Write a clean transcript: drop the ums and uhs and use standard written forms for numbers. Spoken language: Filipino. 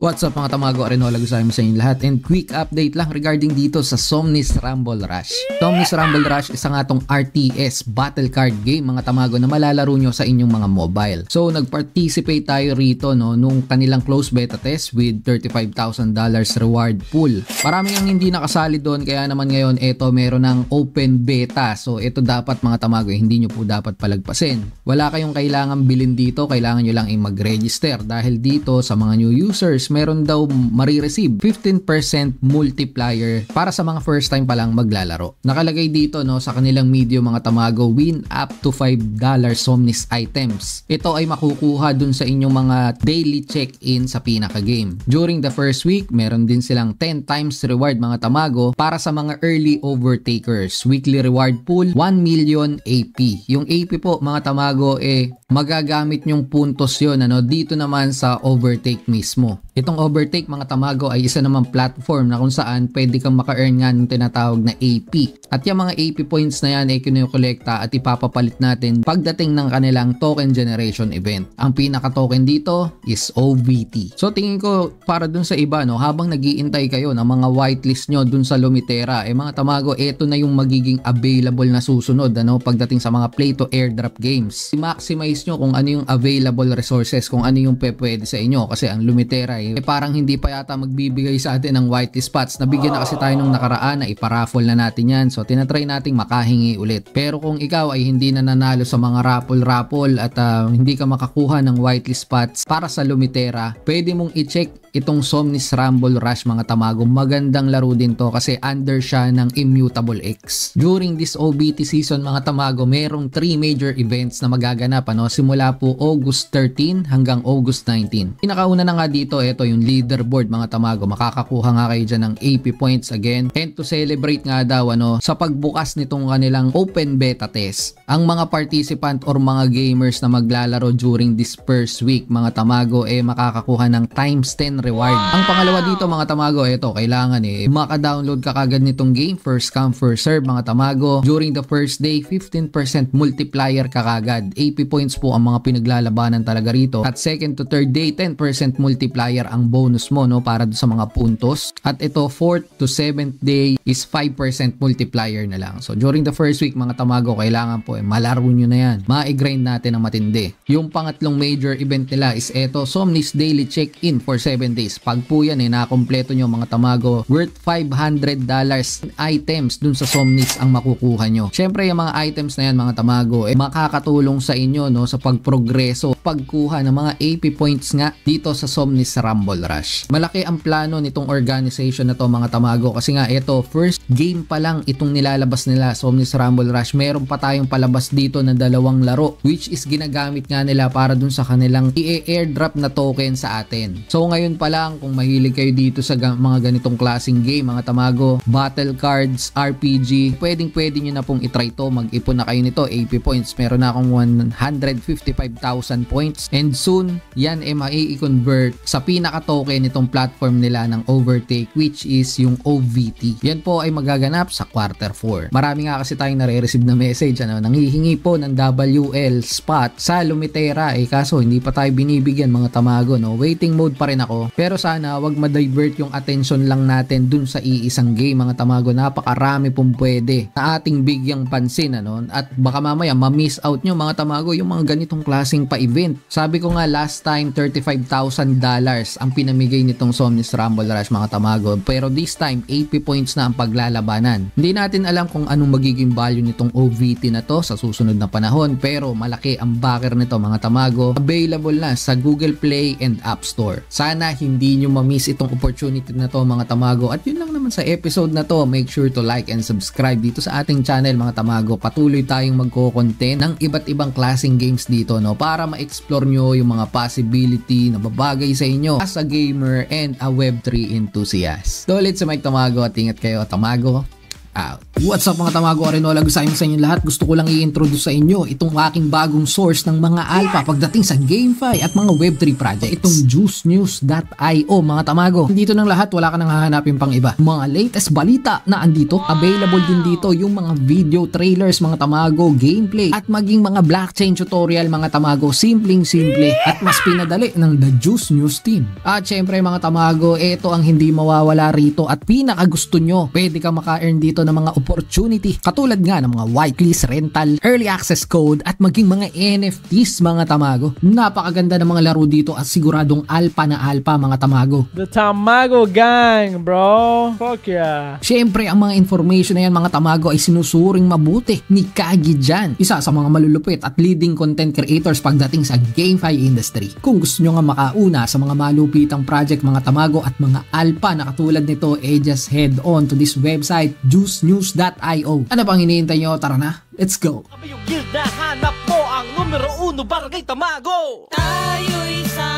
What's up mga tamago, Arenola Gusay mo sa inyo lahat, and quick update lang regarding dito sa Somnis Rumble Rush. Somnis Rumble Rush isa nga tong RTS battle card game mga tamago na malalaro nyo sa inyong mga mobile. So nag-participate tayo rito nung kanilang close beta test with $35,000 reward pool. Marami ang hindi nakasali doon, kaya naman ngayon eto meron ng open beta. So ito dapat mga tamago, hindi nyo po dapat palagpasin. Wala kayong kailangan bilhin dito, kailangan nyo lang mag-register dahil dito sa mga new users meron daw marireceive 15% multiplier para sa mga first time pa lang maglalaro. Nakalagay dito sa kanilang medium mga tamago, win up to $5 Somnis items. Ito ay makukuha dun sa inyong mga daily check-in sa pinaka game. During the first week, meron din silang 10 times reward mga tamago para sa mga early overtakers. Weekly reward pool 1 million AP. Yung AP po mga tamago magagamit nyong puntos yun dito naman sa overtake mismo. Itong overtake mga tamago ay isa namang platform na kung saan pwede kang maka-earn nga ng tinatawag na AP. At yung mga AP points na yan ay kinukolekta at ipapapalit natin pagdating ng kanilang token generation event. Ang pinaka-token dito is OVT. So tingin ko para dun sa iba habang nag-iintay kayo ng mga whitelist nyo dun sa Lumitera, mga tamago, eto na yung magiging available na susunod pagdating sa mga play to airdrop games. I-maximize nyo kung ano yung available resources, kung ano yung pwede sa inyo, kasi ang Lumitera parang hindi pa yata magbibigay sa atin ng whitelist spots. Nabigyan na kasi tayo nung nakaraan na iparaffle na natin yan. So tinatry nating makahingi ulit. Pero kung ikaw ay hindi na nanalo sa mga raffle at hindi ka makakuha ng whitelist spots para sa Lumitera, pwede mong i-check itong Somnis Rumble Rush mga tamago. Magandang laro din to kasi under siya ng Immutable X. During this OBT season mga tamago, merong 3 major events na magaganap simula po August 13 hanggang August 19. Pinakauna na nga dito, ito yung leaderboard mga tamago. Makakakuha nga kayo dyan ng AP points again. And to celebrate nga daw sa pagbukas nitong kanilang open beta test, ang mga participant or mga gamers na maglalaro during this first week mga tamago makakakuha ng times 10 reward. Ang pangalawa dito mga tamago, kailangan maka-download ka kagad nitong game. First come first serve mga tamago. During the first day, 15% multiplier ka kagad. AP points po ang mga pinaglalabanan talaga rito. At second to third day, 10% multiplier ang bonus mo para sa mga puntos. At ito, 4th to 7th day is 5% multiplier na lang. So during the first week mga tamago, kailangan po malaro nyo na yan. Ma-grind natin ng matindi. Yung pangatlong major event nila is Somnis Daily Check-in for 7 days. Pag po yan nakompleto nyo mga tamago, worth $500 items dun sa Somnis ang makukuha nyo. Syempre yung mga items na yan mga tamago makakatulong sa inyo sa pagprogreso, pagkuha ng mga AP points nga dito sa Somnis Rumble Rush. Malaki ang plano nitong organization na to mga tamago kasi nga first game pa lang itong nilalabas nila, Somnis Rumble Rush. Meron pa tayong palabas dito na 2 laro which is ginagamit nga nila para dun sa kanilang i-airdrop na token sa atin. So ngayon pa lang, kung mahilig kayo dito sa mga ganitong klaseng game mga tamago, battle cards, RPG, pwede nyo na pong itry to. Mag-ipon na kayo nito, AP points. Meron na akong 155,000 points and soon yan mai-convert sa pinaka-token nitong platform nila ng Overtake, which is yung OVT. Yan po ay magaganap sa quarter 4. Marami nga kasi tayong nare-receive na message nanghihingi po ng WL spot sa Lumitera kaso hindi pa tayo binibigyan mga tamago. Waiting mode pa rin ako, pero sana wag ma-divert yung attention lang natin dun sa iisang game mga tamago. Napakarami pong pwede na ating bigyang pansin at baka mamaya ma-miss out nyo mga tamago yung mga ganitong klaseng pa-event. Sabi ko nga last time $35,000 ang pinamigay nitong Somnis Rumble Rush mga tamago, pero this time AP points na ang paglalabanan. Hindi natin alam kung anong magiging value nitong OVT na to sa susunod na panahon, pero malaki ang backer nito mga tamago. Available na sa Google Play and App Store. Sana hindi nyo ma-miss itong opportunity na to mga tamago. At yun lang naman sa episode na to. Make sure to like and subscribe dito sa ating channel mga tamago. Patuloy tayong magko-content ng iba't ibang klaseng games dito para ma-explore nyo yung mga possibility na babagay sa inyo as a gamer and a Web3 enthusiast. So ulit sa Mike Tamago at ingat kayo, Tamago out. What's up mga tamago, Arenola Gusayong sa inyo lahat. Gusto ko lang i-introduce sa inyo itong aking bagong source ng mga alpha pagdating sa GameFi at mga Web3 projects. Itong juicenews.io mga tamago. Dito ng lahat, wala ka nang hahanapin pang iba. Mga latest balita na andito. Available din dito yung mga video trailers mga tamago, gameplay at maging mga blockchain tutorial mga tamago. Simpleng-simple at mas pinadali ng The Juice News team. At syempre mga tamago, ito ang hindi mawawala rito at pinakagusto nyo. Pwede ka maka-earn dito ng mga opportunity katulad nga ng mga whitelist rental, early access code at maging mga NFTs mga tamago. Napakaganda ng mga laro dito at siguradong alpha na alpha mga tamago. The Tamago Gang, bro. Fuck yeah. Syempre ang mga information na yan mga tamago ay sinusuring mabuti ni Kagi Jan, isa sa mga malulupit at leading content creators pagdating sa GameFi industry. Kung gusto nyo nga makauna sa mga malupitang project mga tamago at mga alpha na katulad nito, just head on to this website juicenews.io. Ano pang hinihintay nyo? Tara na, let's go! Kami yung guild na hanap mo, ang numero 1 barangay Tamago. Tayo'y sa